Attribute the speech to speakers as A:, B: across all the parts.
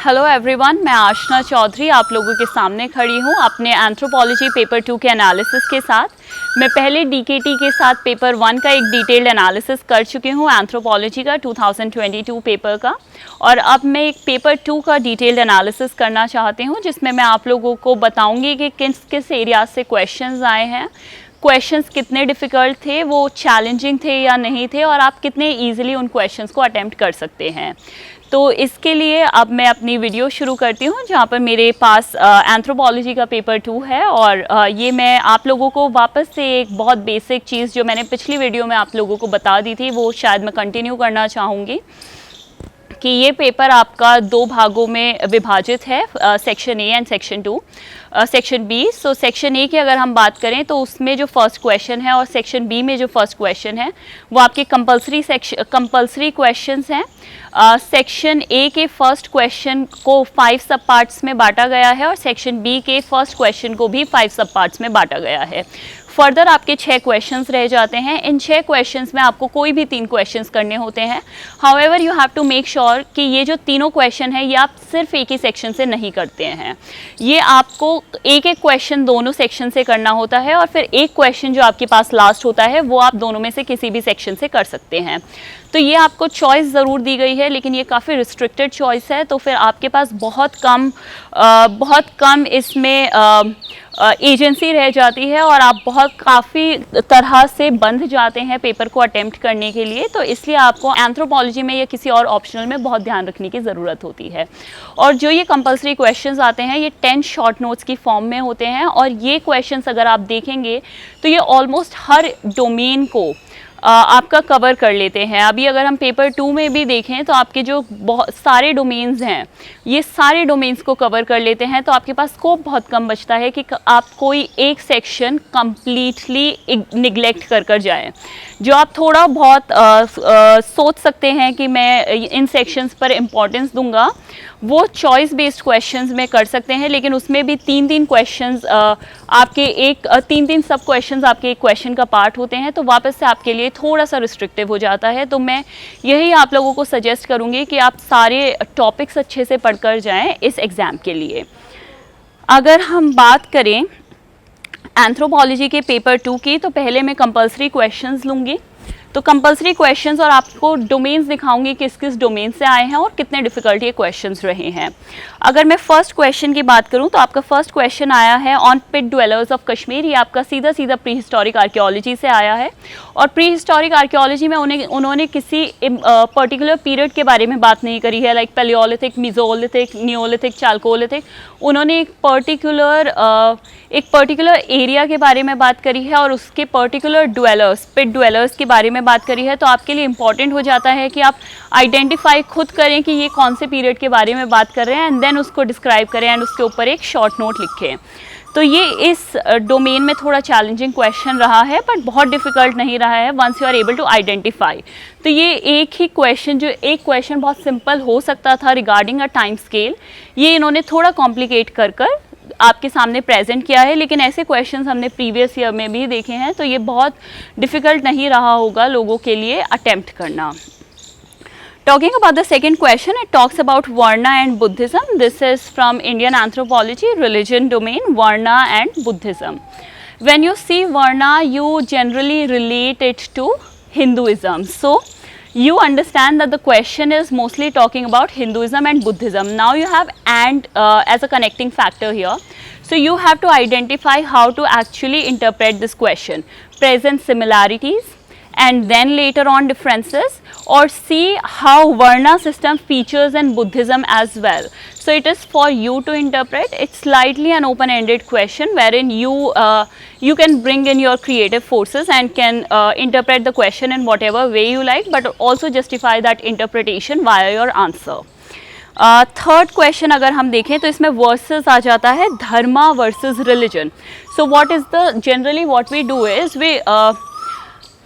A: Hello everyone, मैं आशना चौधरी आप लोगों के सामने खड़ी हूँ अपने एंथ्रोपोलॉजी पेपर 2 के एनालिसिस के साथ। मैं पहले डीकेटी के साथ पेपर 1 का एक डिटेल्ड एनालिसिस कर चुकी हूँ एंथ्रोपोलॉजी का 2022 पेपर का, और अब मैं एक पेपर 2 का डिटेल्ड एनालिसिस करना चाहती हूँ जिसमें मैं आप लोगों को बताऊँगी कि किस किस एरिया से क्वेश्चंस आए हैं, क्वेश्चंस कितने डिफ़िकल्ट थे, वो चैलेंजिंग थे या नहीं थे, और आप कितने ईजिली उन क्वेश्चंस को अटेम्प्ट कर सकते हैं। तो इसके लिए अब मैं अपनी वीडियो शुरू करती हूँ जहाँ पर मेरे पास एंथ्रोपोलॉजी का पेपर 2 है, और ये मैं आप लोगों को वापस से एक बहुत बेसिक चीज़ जो मैंने पिछली वीडियो में आप लोगों को बता दी थी वो शायद मैं कंटिन्यू करना चाहूँगी कि ये पेपर आपका 2 भागों में विभाजित है, section A and section 2, section B. So section A की अगर हम बात करें तो उसमें जो फर्स्ट क्वेश्चन है और सेक्शन बी में जो फर्स्ट क्वेश्चन है वो आपके कंपलसरी क्वेश्चंस हैं। सेक्शन ए के फर्स्ट क्वेश्चन को 5 सब पार्ट्स में बांटा गया है और सेक्शन बी के फर्स्ट क्वेश्चन को भी 5 सब पार्ट्स में बांटा गया है। फर्दर आपके 6 क्वेश्चंस रह जाते हैं। इन 6 क्वेश्चंस में आपको कोई भी 3 क्वेश्चंस करने होते हैं। However you have to make sure कि ये जो तीनों क्वेश्चन है ये आप सिर्फ एक ही सेक्शन से नहीं करते हैं, ये आपको एक एक क्वेश्चन दोनों सेक्शन से करना होता है, और फिर एक क्वेश्चन जो आपके पास लास्ट होता है वो आप दोनों में से किसी भी सेक्शन से कर सकते हैं। तो ये आपको चॉइस ज़रूर दी गई है, लेकिन ये काफ़ी रिस्ट्रिक्टेड चॉइस है, तो फिर आपके पास बहुत कम इसमें एजेंसी रह जाती है और आप काफ़ी तरह से बंध जाते हैं पेपर को अटेम्प्ट करने के लिए। तो इसलिए आपको एंथ्रोपोलॉजी में या किसी और ऑप्शनल में बहुत ध्यान रखने की ज़रूरत होती है। और जो ये कंपलसरी क्वेश्चंस आते हैं ये 10 शॉर्ट नोट्स की फॉर्म में होते हैं, और ये क्वेश्चंस अगर आप देखेंगे तो ये ऑलमोस्ट हर डोमेन को आपका कवर कर लेते हैं। अभी अगर हम पेपर 2 में भी देखें तो आपके जो बहुत सारे डोमेन्स हैं ये सारे डोमेन्स को कवर कर लेते हैं, तो आपके पास स्कोप बहुत कम बचता है कि आप कोई एक सेक्शन कम्प्लीटली निगलेक्ट कर जाएं। जो आप थोड़ा बहुत सोच सकते हैं कि मैं इन सेक्शंस पर इम्पोर्टेंस दूंगा, वो चॉइस बेस्ड क्वेश्चंस में कर सकते हैं, लेकिन उसमें भी 3-3 क्वेश्चंस आपके 3-3 सब क्वेश्चंस आपके एक क्वेश्चन का पार्ट होते हैं, तो वापस से आपके लिए थोड़ा सा रिस्ट्रिक्टिव हो जाता है। तो मैं यही आप लोगों को सजेस्ट करूँगी कि आप सारे टॉपिक्स अच्छे से पढ़कर जाएं इस एग्ज़ाम के लिए। अगर हम बात करें एंथ्रोपोलॉजी के पेपर 2 की, तो पहले मैं कंपलसरी क्वेश्चंस लूँगी। तो कंपलसरी क्वेश्चंस और आपको डोमेन्स दिखाऊंगी किस किस डोमेन से आए हैं और कितने डिफ़िकल्ट ये क्वेश्चंस रहे हैं। अगर मैं फर्स्ट क्वेश्चन की बात करूं तो आपका फर्स्ट क्वेश्चन आया है on pit dwellers of Kashmir. ये आपका सीधा प्री हिस्टोरिक आर्कियोलॉजी से आया है, और प्री हिस्टोरिक आर्कियोलॉजी में उन्होंने किसी पर्टिकुलर पीरियड के बारे में बात नहीं करी है, like Palaeolithic, mesolithic, Neolithic, Chalcolithic. उन्होंने एक पर्टिकुलर एरिया के बारे में बात करी है और उसके पर्टिकुलर ड्वेलर्स, पिट ड्वेलर्स के बारे में बात करी है। तो आपके लिए इंपॉर्टेंट हो जाता है कि आप आइडेंटिफाई खुद करें कि ये कौन से पीरियड के बारे में बात कर रहे हैं, एंड देन उसको डिस्क्राइब करें एंड उसके ऊपर एक शॉर्ट नोट लिखें। तो ये इस डोमेन में थोड़ा चैलेंजिंग क्वेश्चन रहा है, बट बहुत डिफ़िकल्ट नहीं रहा है once you are able to identify. तो ये एक क्वेश्चन बहुत सिंपल हो सकता था रिगार्डिंग अ टाइम स्केल, ये इन्होंने थोड़ा कॉम्प्लिकेट कर आपके सामने प्रेजेंट किया है, लेकिन ऐसे क्वेश्चंस हमने प्रीवियस ईयर में भी देखे हैं, तो ये बहुत डिफ़िकल्ट नहीं रहा होगा लोगों के लिए अटेम्प्ट करना। Talking about the second question, it talks about Varna and Buddhism. This is from Indian Anthropology, religion domain, Varna and Buddhism. When you see Varna, you generally relate it to Hinduism. So, you understand that the question is mostly talking about Hinduism and Buddhism. Now you have and as a connecting factor here. So, you have to identify how to actually interpret this question. Present similarities, and then later on differences, or see how Varna system features in Buddhism as well. So it is for you to interpret. It's slightly an open-ended question wherein you can bring in your creative forces and can interpret the question in whatever way you like, but also justify that interpretation via your answer. Third question अगर हम देखें तो इसमें versus आ जाता है, dharma versus religion. So what is the generally what we do is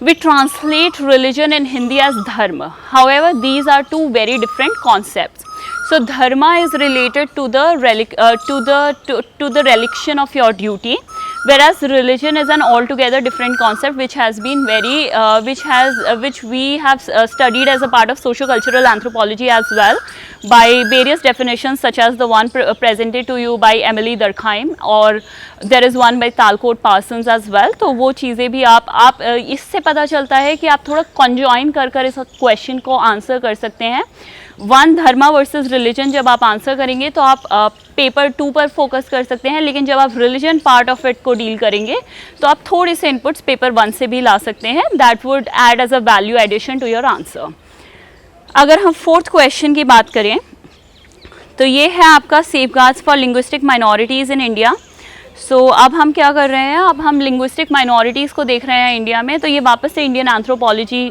A: we translate religion in Hindi as dharma. However, these are two very different concepts. So dharma is related to the religion of your duty, whereas religion is an altogether different concept which has been which we have studied as a part of socio-cultural anthropology as well by various definitions such as the one presented to you by Emily Durkheim, or there is one by Talcott Parsons as well. तो वो चीज़ें भी आप इससे पता चलता है कि आप थोड़ा कंजॉइन कर इस क्वेश्चन को आंसर कर सकते हैं. वन धर्मा वर्सेस रिलीजन जब आप आंसर करेंगे तो आप पेपर 2 पर फोकस कर सकते हैं, लेकिन जब आप रिलीजन पार्ट ऑफ इट को डील करेंगे तो आप थोड़े से इनपुट्स पेपर 1 से भी ला सकते हैं. That would add as a value addition to your answer. अगर हम 4th क्वेश्चन की बात करें तो ये है आपका safeguards for linguistic minorities in India. So अब हम क्या कर रहे हैं, अब हम लिंग्विस्टिक माइनॉरिटीज़ को देख रहे हैं इंडिया में. तो ये वापस से इंडियन एंथ्रोपोलॉजी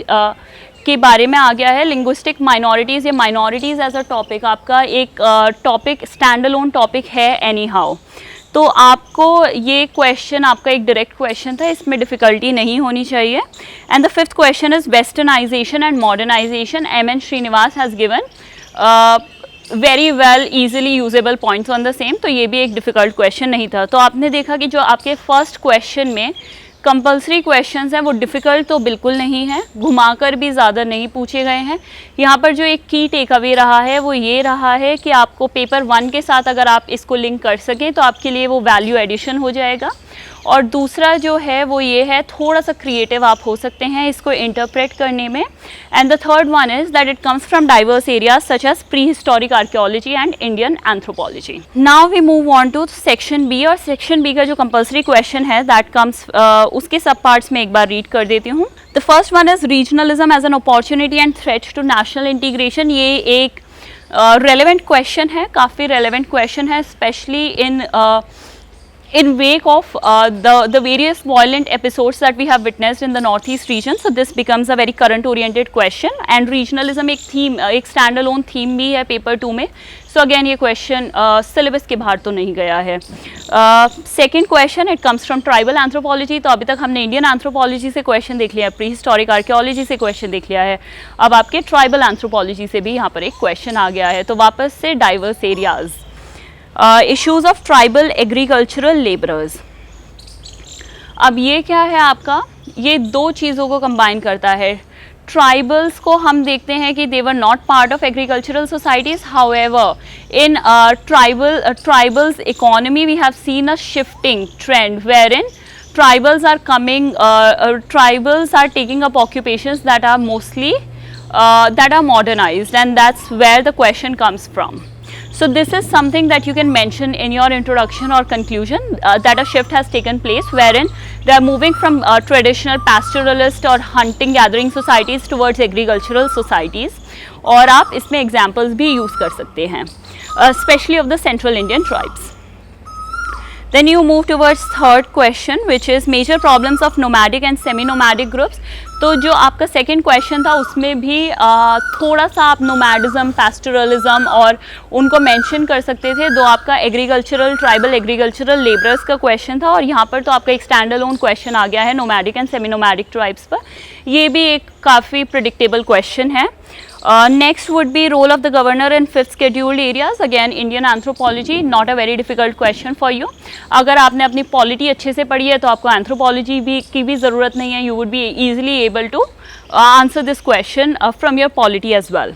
A: के बारे में आ गया है. लिंग्विस्टिक माइनॉरिटीज़, ये माइनॉरिटीज़ एज अ टॉपिक आपका एक टॉपिक स्टैंड अलोन टॉपिक है एनी हाउ. तो आपको ये क्वेश्चन आपका एक डायरेक्ट क्वेश्चन था, इसमें डिफ़िकल्टी नहीं होनी चाहिए. And the 5th question is westernisation and modernisation. M.N. Srinivas has given very well easily usable points on the same. तो ये भी एक डिफ़िकल्ट क्वेश्चन नहीं था. तो आपने देखा कि जो आपके फर्स्ट क्वेश्चन में कंपल्सरी क्वेश्चंस हैं वो डिफ़िकल्ट तो बिल्कुल नहीं है, घुमाकर भी ज़्यादा नहीं पूछे गए हैं. यहाँ पर जो एक की टेक अवे रहा है वो ये रहा है कि आपको पेपर 1 के साथ अगर आप इसको लिंक कर सकें तो आपके लिए वो वैल्यू एडिशन हो जाएगा. और दूसरा जो है वो ये है, थोड़ा सा क्रिएटिव आप हो सकते हैं इसको इंटरप्रेट करने में. And the third one is that it comes from diverse areas such as prehistoric archaeology and Indian anthropology. Now we move on to section B. और सेक्शन बी का जो कंपल्सरी क्वेश्चन है that comes उसके सब parts में एक बार read कर देती हूँ. The first one is regionalism as an opportunity and threat to national integration. ये एक रेलेवेंट क्वेश्चन है, काफ़ी रेलेवेंट क्वेश्चन है, specially in wake of the various violent episodes that we have witnessed in the northeast region. So this becomes a very current oriented question. And regionalism एक theme, एक standalone theme भी है paper 2 में. So again ये question syllabus के बाहर तो नहीं गया है. Second question, it comes from tribal anthropology. तो अभी तक हमने Indian anthropology से question देख लिया है, prehistoric archaeology से question देख लिया है. अब आपके tribal anthropology से भी यहाँ पर एक question आ गया है. तो वापस से diverse areas. Issues of tribal agricultural labourers. अब ये क्या है आपका, ये दो चीज़ों को कंबाइन करता है. ट्राइबल्स को हम देखते हैं कि they were not part of agricultural societies. However in tribals economy we have seen a shifting trend where in tribals are coming, tribals are taking up occupations that are mostly that are modernized, and that's where the question comes from. So this is something that you can mention in your introduction or conclusion, that a shift has taken place wherein they are moving from traditional pastoralist or hunting gathering societies towards agricultural societies. और आप इसमें examples भी use कर सकते हैं, especially of the Central Indian tribes. Then you move towards third question, which is major problems of nomadic and semi-nomadic groups. तो जो आपका सेकेंड क्वेश्चन था उसमें भी थोड़ा सा आप नोमैडिज्म, पैस्टोरलिज्म और उनको मेंशन कर सकते थे. दो आपका एग्रीकल्चरल, ट्राइबल एग्रीकल्चरल लेबरर्स का क्वेश्चन था, और यहाँ पर तो आपका एक स्टैंड अलोन क्वेश्चन आ गया है nomadic and semi nomadic tribes पर. ये भी एक काफ़ी प्रिडिक्टेबल क्वेश्चन है. Next would be role of the governor in 5th scheduled areas. Again Indian anthropology, not a very difficult question for you. अगर आपने अपनी पॉलिटी अच्छे से पढ़ी है तो आपको एंथ्रोपोलॉजी की भी ज़रूरत नहीं है. You would be easily able to answer this question from your polity as well.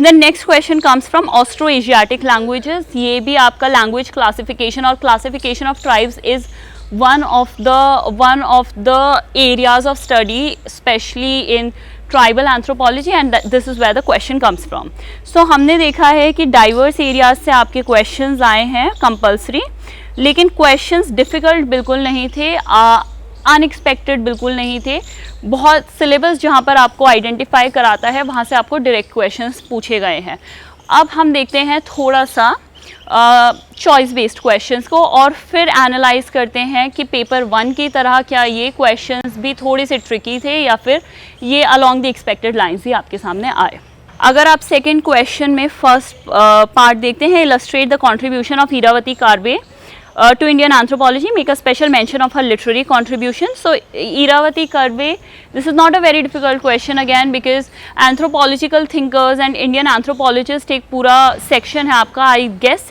A: The next question comes from Austroasiatic languages. ये भी आपका language classification और classification of tribes is one of the areas of study, especially in tribal anthropology, and this is where the question comes from. So हमने देखा है कि diverse areas से आपके क्वेश्चंस आए हैं कंपलसरी, लेकिन क्वेश्चंस डिफ़िकल्ट बिल्कुल नहीं थे, अनएक्सपेक्टेड बिल्कुल नहीं थे. बहुत सिलेबस जहाँ पर आपको आइडेंटिफाई कराता है वहाँ से आपको डायरेक्ट क्वेश्चंस पूछे गए हैं. अब हम देखते हैं थोड़ा सा चॉइस बेस्ड क्वेश्चंस को, और फिर एनालाइज करते हैं कि पेपर 1 की तरह क्या ये क्वेश्चंस भी थोड़े से ट्रिकी थे या फिर ये अलॉन्ग द एक्सपेक्टेड लाइंस ही आपके सामने आए. अगर आप सेकंड क्वेश्चन में फर्स्ट पार्ट देखते हैं, illustrate the contribution of Iravati Karve to Indian anthropology, make a special mention of her literary contribution. So Iravati Karve, this is not a very difficult question again, because anthropological thinkers and Indian anthropologists एक पूरा section है आपका, I guess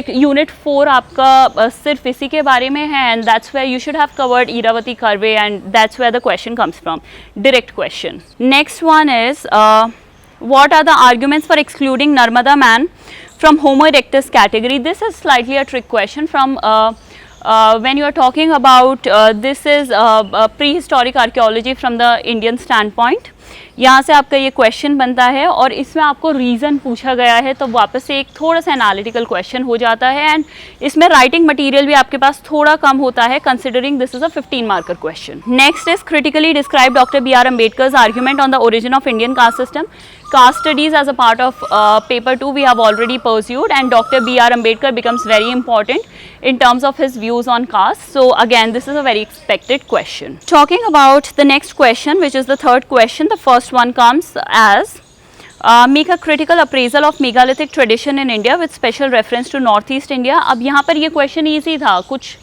A: unit 4 आपका सिर्फ इसी के बारे में है, and that's where you should have covered Irawati Karve, and that's where the question comes from, direct question. Next one is what are the arguments for excluding Narmada man from Homo erectus category? This is slightly a trick question from when you are talking about this is prehistoric archaeology from the Indian standpoint. यहाँ से आपका ये question बनता है और इसमें आपको reason पूछा गया है, तो वापस से एक थोड़ा सा एनालिटिकल क्वेश्चन हो जाता है, एंड इसमें राइटिंग मटेरियल भी आपके पास थोड़ा कम होता है considering this is a 15 marker question. Next is critically describe doctor B.R. Ambedkar's argument on the origin of Indian caste system. Caste studies as a part of paper 2 we have already pursued, and Dr. B.R. Ambedkar becomes very important in terms of his views on caste. So again, this is a very expected question. Talking about the next question, which is the third question, the first one comes as make a critical appraisal of megalithic tradition in India with special reference to Northeast India. अब यहाँ पर ये question easy था, कुछ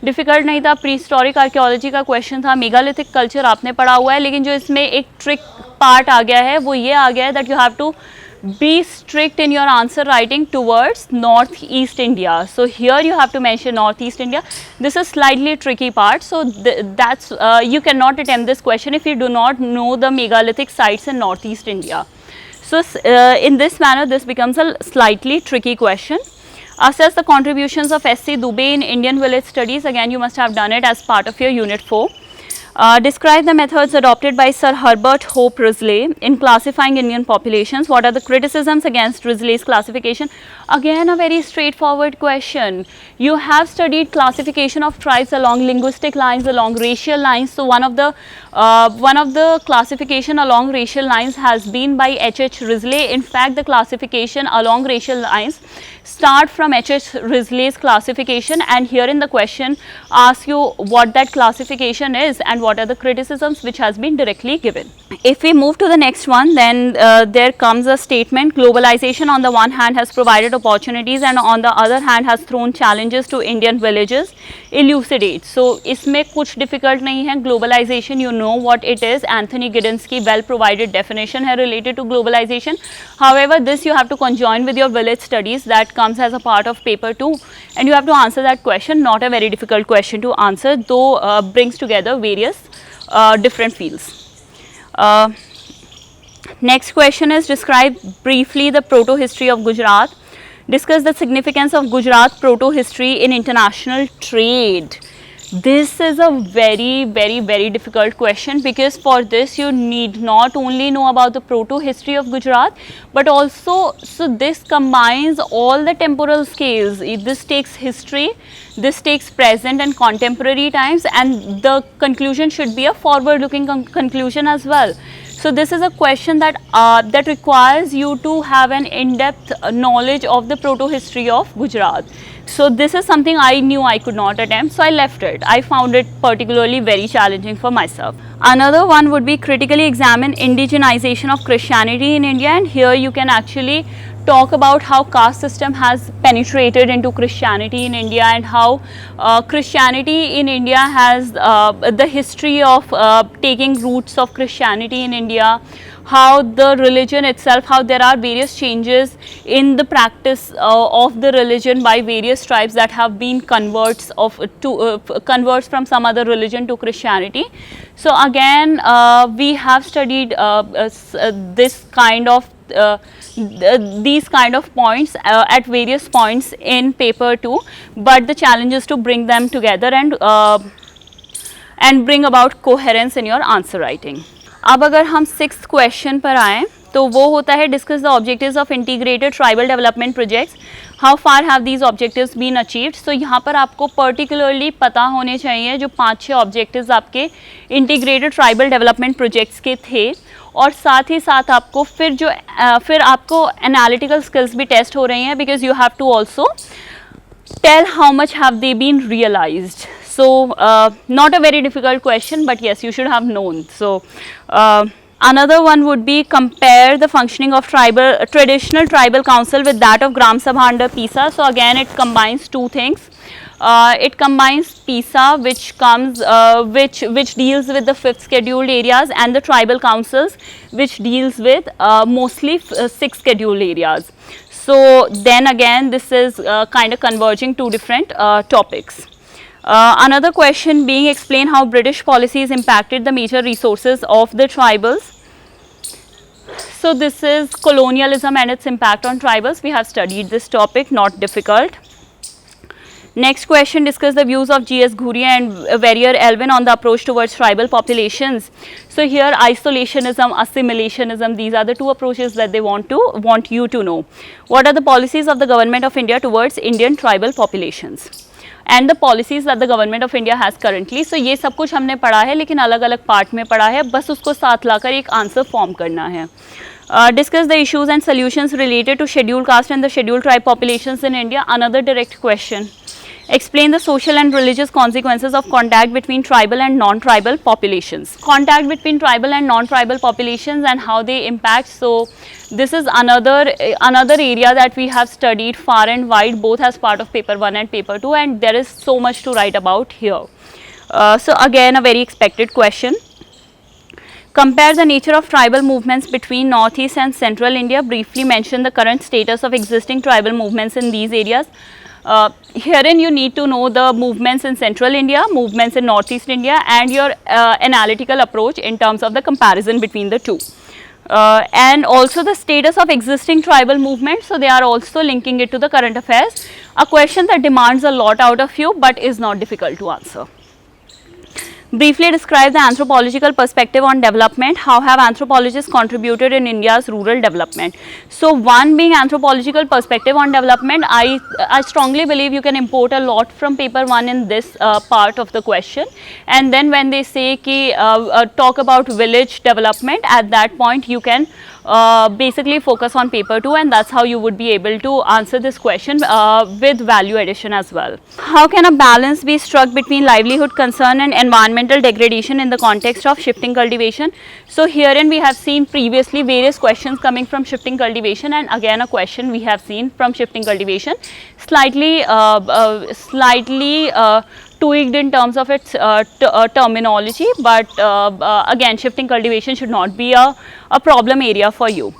A: difficult नहीं था. Pre historic archaeology का question था, मेगालिथिक कल्चर आपने पढ़ा हुआ है, लेकिन जो इसमें एक ट्रिक पार्ट आ गया है वो ये आ गया है that you have to be strict in your answer writing towards northeast India. So here you have to mention northeast India. This is slightly tricky part, so that's you cannot attempt this question if you do not know the megalithic sites in northeast India. So in this manner this becomes a slightly tricky question. Assess the contributions of S.C. Dubey in Indian village studies. Again, you must have done it as part of your unit 4. Describe the methods adopted by Sir Herbert Hope Risley in classifying Indian populations. What are the criticisms against Risley's classification? Again, a very straightforward question. You have studied classification of tribes along linguistic lines, along racial lines. So one of the classification along racial lines has been by H.H. Risley. In fact, the classification along racial lines start from H.H. Risley's classification, and here in the question asks you what that classification is and what are the criticisms which has been directly given. If we move to the next one, then there comes a statement: globalization on the one hand has provided opportunities and on the other hand has thrown challenges to Indian villages. Elucidate. So इसमें कुछ difficult नहीं है. Globalization, you know what it is. Anthony Giddens की well provided definition है related to globalization. However, this you have to conjoin with your village studies that comes as a part of paper 2, and you have to answer that question. Not a very difficult question to answer, though brings together various different fields. Next question is describe briefly the proto-history of Gujarat. Discuss the significance of Gujarat proto-history in international trade. This is a very difficult question, because for this you need not only know about the proto-history of Gujarat, but also, so this combines all the temporal scales. This takes history, this takes present and contemporary times, and the conclusion should be a forward-looking conclusion as well. So this is a question that that requires you to have an in-depth knowledge of the proto-history of Gujarat. So this is something I knew I could not attempt, so I left it. I found it particularly very challenging for myself. Another one would be critically examine indigenization of Christianity in India, and here you can actually talk about how caste system has penetrated into Christianity in India, and how Christianity in India has the history of taking roots of Christianity in India, how the religion itself, how there are various changes in the practice of the religion by various tribes that have been converts converts from some other religion to Christianity. So again, we have studied this kind of these kind of points at various points in paper 2, but the challenge is to bring them together and bring about coherence in your answer writing. अब अगर हम 6th question पर आएँ तो वो होता है discuss the objectives of integrated tribal development projects. How far have these objectives been achieved. So यहाँ पर आपको पर्टिकुलरली पता होने चाहिए जो 5-6 ऑब्जेक्टिव्स आपके इंटीग्रेटेड ट्राइबल डेवलपमेंट प्रोजेक्ट्स के थे, और साथ ही साथ आपको फिर आपको एनालिटिकल स्किल्स भी टेस्ट हो रही हैं, because you have to also tell how much have they been realized. So not a very difficult question, but yes, you should have known. So another one would be compare the functioning of traditional tribal council with that of Gram Sabha under PISA. So again, it combines two things. It combines PISA, which deals with the 5th scheduled areas, and the tribal councils, which deals with mostly 6 scheduled areas. So then again this is kind of converging two different topics. Another question being, explain how British policies impacted the major resources of the tribals. So this is colonialism and its impact on tribals. We have studied this topic, not difficult. Next question, discuss the views of G.S. Ghuria and Verrier Elwin on the approach towards tribal populations. So here isolationism, assimilationism, these are the two approaches that they want you to know. What are the policies of the government of India towards Indian tribal populations? And the policies that the government of India has currently. So ये सब कुछ हमने पढ़ा है, लेकिन अलग अलग part में पढ़ा है, बस उसको साथ लाकर एक आंसर फॉर्म करना है. Discuss the issues and solutions related to scheduled caste and the scheduled tribe populations in India. Another direct question. Explain the social and religious consequences of contact between tribal and non-tribal populations. Contact between tribal and non-tribal populations and how they impact. So this is another area that we have studied far and wide, both as part of paper 1 and paper 2, and there is so much to write about here. So again, a very expected question. Compare the nature of tribal movements between northeast and central India. Briefly mention the current status of existing tribal movements in these areas. Herein you need to know the movements in central India, movements in northeast India, and your analytical approach in terms of the comparison between the two. And also the status of existing tribal movements, so they are also linking it to the current affairs. A question that demands a lot out of you but is not difficult to answer. Briefly describe the anthropological perspective on development. How have anthropologists contributed in India's rural development? So one being anthropological perspective on development, I strongly believe you can import a lot from paper 1 in this part of the question. And then when they say ki, talk about village development, at that point you can basically focus on paper 2, and that's how you would be able to answer this question with value addition as well. How can a balance be struck between livelihood concern and environmental degradation in the context of shifting cultivation? So herein we have seen previously various questions coming from shifting cultivation, and again a question we have seen from shifting cultivation, slightly tweaked in terms of its terminology, but again shifting cultivation should not be a problem area for you.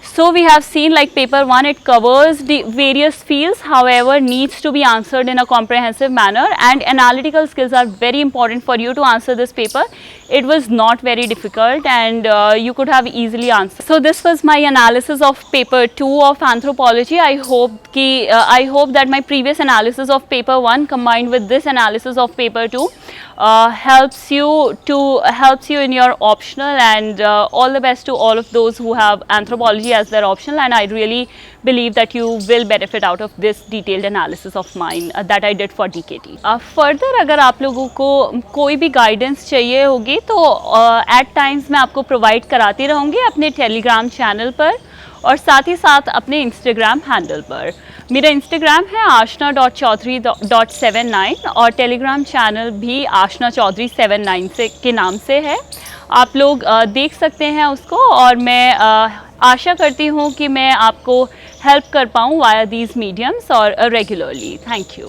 A: So we have seen, like paper 1, it covers the various fields, however needs to be answered in a comprehensive manner, and analytical skills are very important for you to answer this paper. It was not very difficult, and you could have easily answered. So this was my analysis of paper 2 of anthropology. I hope that my previous analysis of paper 1 combined with this analysis of paper 2 helps you in your optional, and all the best to all of those who have anthropology as their optional, and I really believe that you will benefit out of this detailed analysis of mine that I did for DKT. Further अगर आप लोगों को कोई भी guidance चाहिए होगी तो at times मैं आपको provide कराती रहूँगी अपने Telegram channel पर और साथ ही साथ अपने Instagram handle पर. मेरा Instagram है ashna.chaudhary.79 और Telegram channel भी ashna chaudhary 79 से के नाम से है. आप लोग देख सकते हैं उसको, और मैं आशा करती हूँ कि मैं आपको हेल्प कर पाऊँ वाया दीज मीडियम्स और रेगुलरली. Thank you.